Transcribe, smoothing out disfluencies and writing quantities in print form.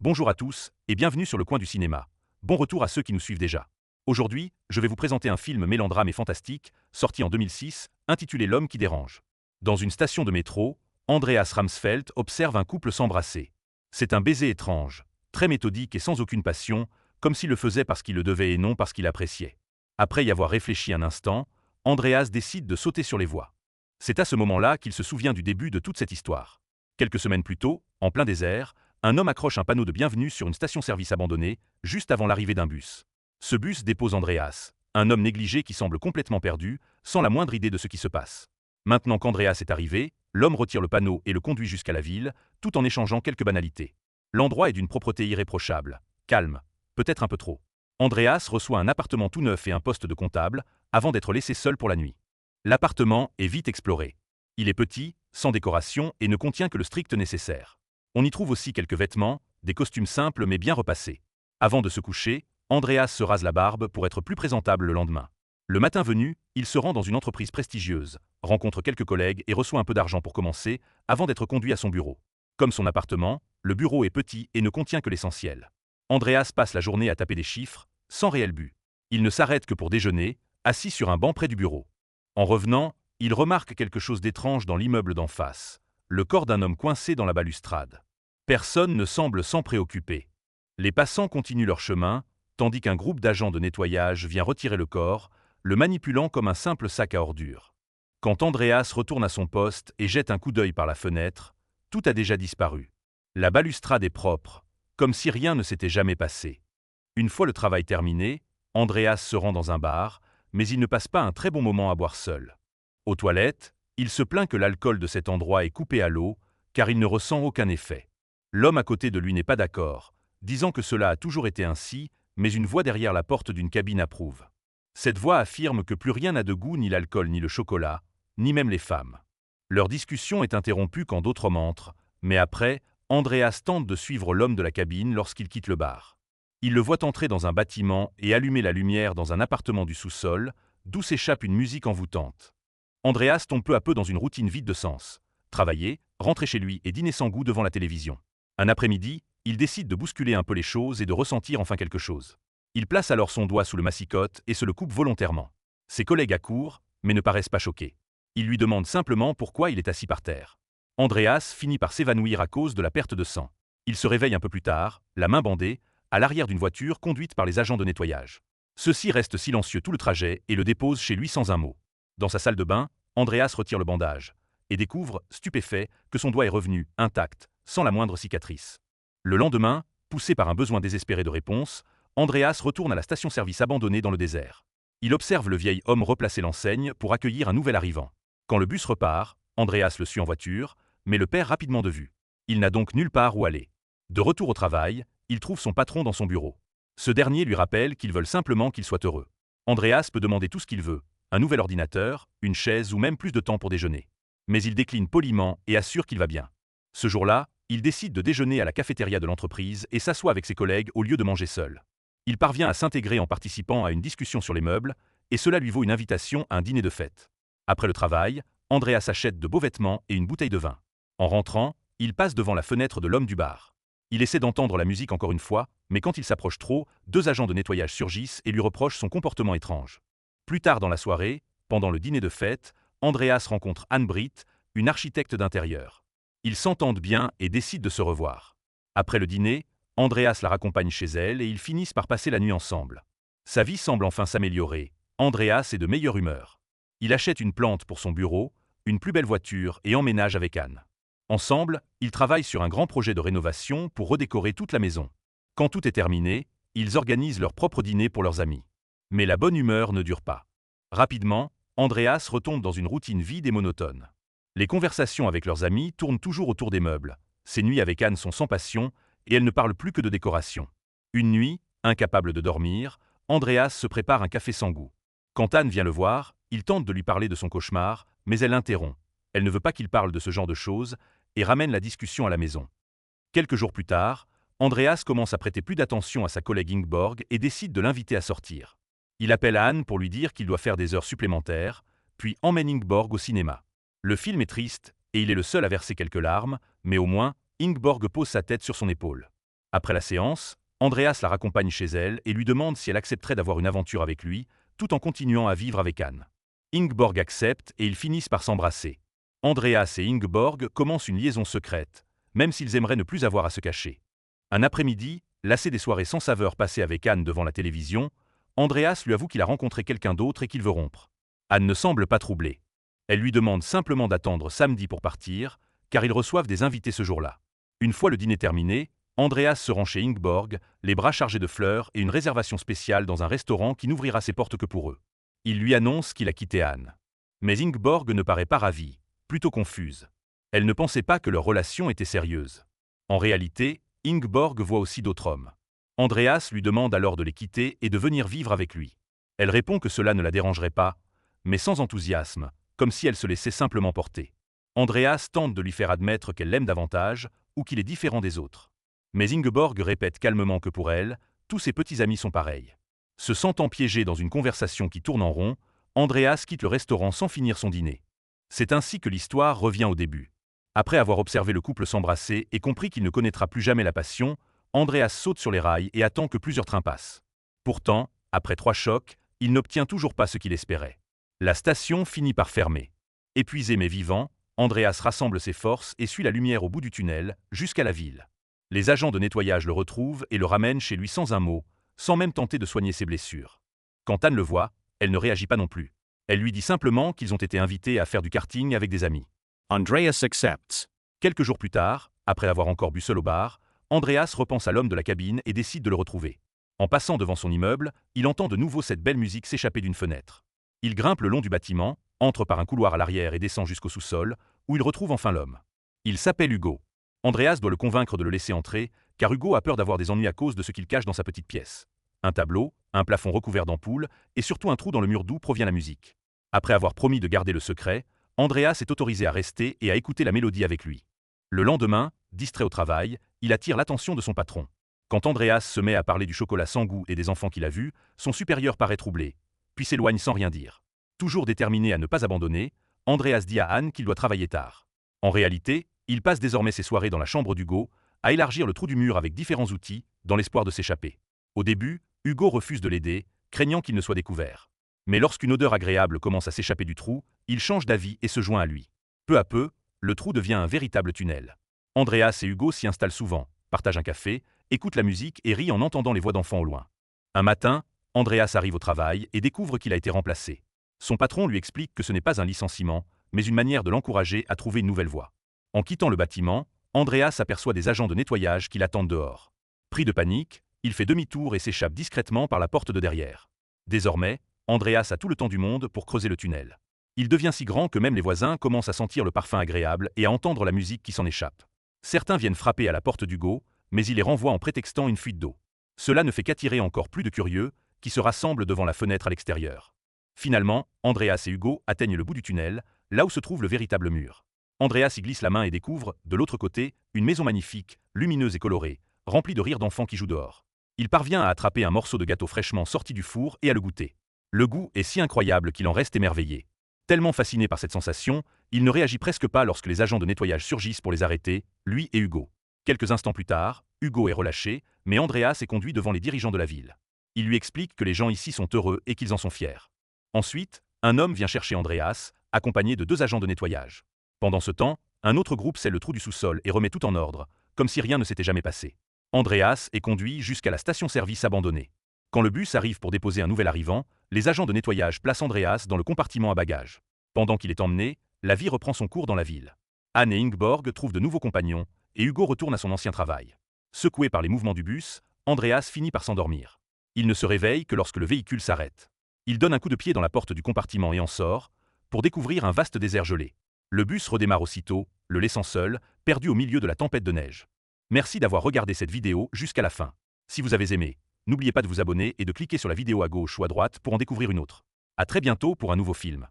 Bonjour à tous et bienvenue sur le coin du cinéma. Bon retour à ceux qui nous suivent déjà. Aujourd'hui, je vais vous présenter un film mélodrame et fantastique, sorti en 2006, intitulé L'homme qui dérange. Dans une station de métro, Andreas Ramsfeld observe un couple s'embrasser. C'est un baiser étrange, très méthodique et sans aucune passion, comme s'il le faisait parce qu'il le devait et non parce qu'il appréciait. Après y avoir réfléchi un instant, Andreas décide de sauter sur les voies. C'est à ce moment-là qu'il se souvient du début de toute cette histoire. Quelques semaines plus tôt, en plein désert, un homme accroche un panneau de bienvenue sur une station-service abandonnée, juste avant l'arrivée d'un bus. Ce bus dépose Andreas, un homme négligé qui semble complètement perdu, sans la moindre idée de ce qui se passe. Maintenant qu'Andreas est arrivé, l'homme retire le panneau et le conduit jusqu'à la ville, tout en échangeant quelques banalités. L'endroit est d'une propreté irréprochable, calme, peut-être un peu trop. Andreas reçoit un appartement tout neuf et un poste de comptable, avant d'être laissé seul pour la nuit. L'appartement est vite exploré. Il est petit, sans décoration et ne contient que le strict nécessaire. On y trouve aussi quelques vêtements, des costumes simples mais bien repassés. Avant de se coucher, Andreas se rase la barbe pour être plus présentable le lendemain. Le matin venu, il se rend dans une entreprise prestigieuse, rencontre quelques collègues et reçoit un peu d'argent pour commencer, avant d'être conduit à son bureau. Comme son appartement, le bureau est petit et ne contient que l'essentiel. Andreas passe la journée à taper des chiffres, sans réel but. Il ne s'arrête que pour déjeuner, assis sur un banc près du bureau. En revenant, il remarque quelque chose d'étrange dans l'immeuble d'en face, le corps d'un homme coincé dans la balustrade. Personne ne semble s'en préoccuper. Les passants continuent leur chemin, tandis qu'un groupe d'agents de nettoyage vient retirer le corps, le manipulant comme un simple sac à ordures. Quand Andreas retourne à son poste et jette un coup d'œil par la fenêtre, tout a déjà disparu. La balustrade est propre, comme si rien ne s'était jamais passé. Une fois le travail terminé, Andreas se rend dans un bar, mais il ne passe pas un très bon moment à boire seul. Aux toilettes, il se plaint que l'alcool de cet endroit est coupé à l'eau, car il ne ressent aucun effet. L'homme à côté de lui n'est pas d'accord, disant que cela a toujours été ainsi, mais une voix derrière la porte d'une cabine approuve. Cette voix affirme que plus rien n'a de goût, ni l'alcool, ni le chocolat, ni même les femmes. Leur discussion est interrompue quand d'autres hommes entrent, mais après, Andreas tente de suivre l'homme de la cabine lorsqu'il quitte le bar. Il le voit entrer dans un bâtiment et allumer la lumière dans un appartement du sous-sol, d'où s'échappe une musique envoûtante. Andreas tombe peu à peu dans une routine vide de sens. Travailler, rentrer chez lui et dîner sans goût devant la télévision. Un après-midi, il décide de bousculer un peu les choses et de ressentir enfin quelque chose. Il place alors son doigt sous le massicotte et se le coupe volontairement. Ses collègues accourent, mais ne paraissent pas choqués. Ils lui demandent simplement pourquoi il est assis par terre. Andreas finit par s'évanouir à cause de la perte de sang. Il se réveille un peu plus tard, la main bandée, à l'arrière d'une voiture conduite par les agents de nettoyage. Ceux-ci restent silencieux tout le trajet et le déposent chez lui sans un mot. Dans sa salle de bain, Andreas retire le bandage et découvre, stupéfait, que son doigt est revenu, intact, sans la moindre cicatrice. Le lendemain, poussé par un besoin désespéré de réponse, Andreas retourne à la station-service abandonnée dans le désert. Il observe le vieil homme replacer l'enseigne pour accueillir un nouvel arrivant. Quand le bus repart, Andreas le suit en voiture, mais le perd rapidement de vue. Il n'a donc nulle part où aller. De retour au travail, il trouve son patron dans son bureau. Ce dernier lui rappelle qu'ils veulent simplement qu'il soit heureux. Andreas peut demander tout ce qu'il veut, un nouvel ordinateur, une chaise ou même plus de temps pour déjeuner. Mais il décline poliment et assure qu'il va bien. Ce jour-là, il décide de déjeuner à la cafétéria de l'entreprise et s'assoit avec ses collègues au lieu de manger seul. Il parvient à s'intégrer en participant à une discussion sur les meubles, et cela lui vaut une invitation à un dîner de fête. Après le travail, Andreas achète de beaux vêtements et une bouteille de vin. En rentrant, il passe devant la fenêtre de l'homme du bar. Il essaie d'entendre la musique encore une fois, mais quand il s'approche trop, deux agents de nettoyage surgissent et lui reprochent son comportement étrange. Plus tard dans la soirée, pendant le dîner de fête, Andreas rencontre Anne-Britt, une architecte d'intérieur. Ils s'entendent bien et décident de se revoir. Après le dîner, Andreas la raccompagne chez elle et ils finissent par passer la nuit ensemble. Sa vie semble enfin s'améliorer. Andreas est de meilleure humeur. Il achète une plante pour son bureau, une plus belle voiture et emménage avec Anne. Ensemble, ils travaillent sur un grand projet de rénovation pour redécorer toute la maison. Quand tout est terminé, ils organisent leur propre dîner pour leurs amis. Mais la bonne humeur ne dure pas. Rapidement, Andreas retombe dans une routine vide et monotone. Les conversations avec leurs amis tournent toujours autour des meubles. Ses nuits avec Anne sont sans passion et elle ne parle plus que de décoration. Une nuit, incapable de dormir, Andreas se prépare un café sans goût. Quand Anne vient le voir, il tente de lui parler de son cauchemar, mais elle l'interrompt. Elle ne veut pas qu'il parle de ce genre de choses et ramène la discussion à la maison. Quelques jours plus tard, Andreas commence à prêter plus d'attention à sa collègue Ingeborg et décide de l'inviter à sortir. Il appelle Anne pour lui dire qu'il doit faire des heures supplémentaires, puis emmène Ingeborg au cinéma. Le film est triste et il est le seul à verser quelques larmes, mais au moins, Ingeborg pose sa tête sur son épaule. Après la séance, Andreas la raccompagne chez elle et lui demande si elle accepterait d'avoir une aventure avec lui, tout en continuant à vivre avec Anne. Ingeborg accepte et ils finissent par s'embrasser. Andreas et Ingeborg commencent une liaison secrète, même s'ils aimeraient ne plus avoir à se cacher. Un après-midi, lassé des soirées sans saveur passées avec Anne devant la télévision, Andreas lui avoue qu'il a rencontré quelqu'un d'autre et qu'il veut rompre. Anne ne semble pas troublée. Elle lui demande simplement d'attendre samedi pour partir, car ils reçoivent des invités ce jour-là. Une fois le dîner terminé, Andreas se rend chez Ingeborg, les bras chargés de fleurs et une réservation spéciale dans un restaurant qui n'ouvrira ses portes que pour eux. Il lui annonce qu'il a quitté Anne. Mais Ingeborg ne paraît pas ravie, plutôt confuse. Elle ne pensait pas que leur relation était sérieuse. En réalité, Ingeborg voit aussi d'autres hommes. Andreas lui demande alors de les quitter et de venir vivre avec lui. Elle répond que cela ne la dérangerait pas, mais sans enthousiasme, comme si elle se laissait simplement porter. Andreas tente de lui faire admettre qu'elle l'aime davantage ou qu'il est différent des autres. Mais Ingeborg répète calmement que pour elle, tous ses petits amis sont pareils. Se sentant piégé dans une conversation qui tourne en rond, Andreas quitte le restaurant sans finir son dîner. C'est ainsi que l'histoire revient au début. Après avoir observé le couple s'embrasser et compris qu'il ne connaîtra plus jamais la passion, Andreas saute sur les rails et attend que plusieurs trains passent. Pourtant, après 3 chocs, il n'obtient toujours pas ce qu'il espérait. La station finit par fermer. Épuisé mais vivant, Andreas rassemble ses forces et suit la lumière au bout du tunnel, jusqu'à la ville. Les agents de nettoyage le retrouvent et le ramènent chez lui sans un mot, sans même tenter de soigner ses blessures. Quand Anne le voit, elle ne réagit pas non plus. Elle lui dit simplement qu'ils ont été invités à faire du karting avec des amis. Andreas accepts. Quelques jours plus tard, après avoir encore bu seul au bar, Andreas repense à l'homme de la cabine et décide de le retrouver. En passant devant son immeuble, il entend de nouveau cette belle musique s'échapper d'une fenêtre. Il grimpe le long du bâtiment, entre par un couloir à l'arrière et descend jusqu'au sous-sol, où il retrouve enfin l'homme. Il s'appelle Hugo. Andreas doit le convaincre de le laisser entrer, car Hugo a peur d'avoir des ennuis à cause de ce qu'il cache dans sa petite pièce. Un tableau, un plafond recouvert d'ampoules, et surtout un trou dans le mur d'où provient la musique. Après avoir promis de garder le secret, Andreas est autorisé à rester et à écouter la mélodie avec lui. Le lendemain, distrait au travail, il attire l'attention de son patron. Quand Andreas se met à parler du chocolat sans goût et des enfants qu'il a vus, son supérieur paraît troublé, puis s'éloigne sans rien dire. Toujours déterminé à ne pas abandonner, Andreas dit à Anne qu'il doit travailler tard. En réalité, il passe désormais ses soirées dans la chambre d'Hugo, à élargir le trou du mur avec différents outils, dans l'espoir de s'échapper. Au début, Hugo refuse de l'aider, craignant qu'il ne soit découvert. Mais lorsqu'une odeur agréable commence à s'échapper du trou, il change d'avis et se joint à lui. Peu à peu, le trou devient un véritable tunnel. Andreas et Hugo s'y installent souvent, partagent un café, écoutent la musique et rient en entendant les voix d'enfants au loin. Un matin, Andreas arrive au travail et découvre qu'il a été remplacé. Son patron lui explique que ce n'est pas un licenciement, mais une manière de l'encourager à trouver une nouvelle voie. En quittant le bâtiment, Andreas aperçoit des agents de nettoyage qui l'attendent dehors. Pris de panique, il fait demi-tour et s'échappe discrètement par la porte de derrière. Désormais, Andreas a tout le temps du monde pour creuser le tunnel. Il devient si grand que même les voisins commencent à sentir le parfum agréable et à entendre la musique qui s'en échappe. Certains viennent frapper à la porte d'Hugo, mais il les renvoie en prétextant une fuite d'eau. Cela ne fait qu'attirer encore plus de curieux, qui se rassemblent devant la fenêtre à l'extérieur. Finalement, Andreas et Hugo atteignent le bout du tunnel, là où se trouve le véritable mur. Andreas y glisse la main et découvre, de l'autre côté, une maison magnifique, lumineuse et colorée, remplie de rires d'enfants qui jouent dehors. Il parvient à attraper un morceau de gâteau fraîchement sorti du four et à le goûter. Le goût est si incroyable qu'il en reste émerveillé. Tellement fasciné par cette sensation, il ne réagit presque pas lorsque les agents de nettoyage surgissent pour les arrêter, lui et Hugo. Quelques instants plus tard, Hugo est relâché, mais Andreas est conduit devant les dirigeants de la ville. Il lui explique que les gens ici sont heureux et qu'ils en sont fiers. Ensuite, un homme vient chercher Andreas, accompagné de 2 agents de nettoyage. Pendant ce temps, un autre groupe scelle le trou du sous-sol et remet tout en ordre, comme si rien ne s'était jamais passé. Andreas est conduit jusqu'à la station-service abandonnée. Quand le bus arrive pour déposer un nouvel arrivant, les agents de nettoyage placent Andreas dans le compartiment à bagages. Pendant qu'il est emmené, la vie reprend son cours dans la ville. Anne et Ingeborg trouvent de nouveaux compagnons, et Hugo retourne à son ancien travail. Secoué par les mouvements du bus, Andreas finit par s'endormir. Il ne se réveille que lorsque le véhicule s'arrête. Il donne un coup de pied dans la porte du compartiment et en sort, pour découvrir un vaste désert gelé. Le bus redémarre aussitôt, le laissant seul, perdu au milieu de la tempête de neige. Merci d'avoir regardé cette vidéo jusqu'à la fin. Si vous avez aimé, n'oubliez pas de vous abonner et de cliquer sur la vidéo à gauche ou à droite pour en découvrir une autre. À très bientôt pour un nouveau film.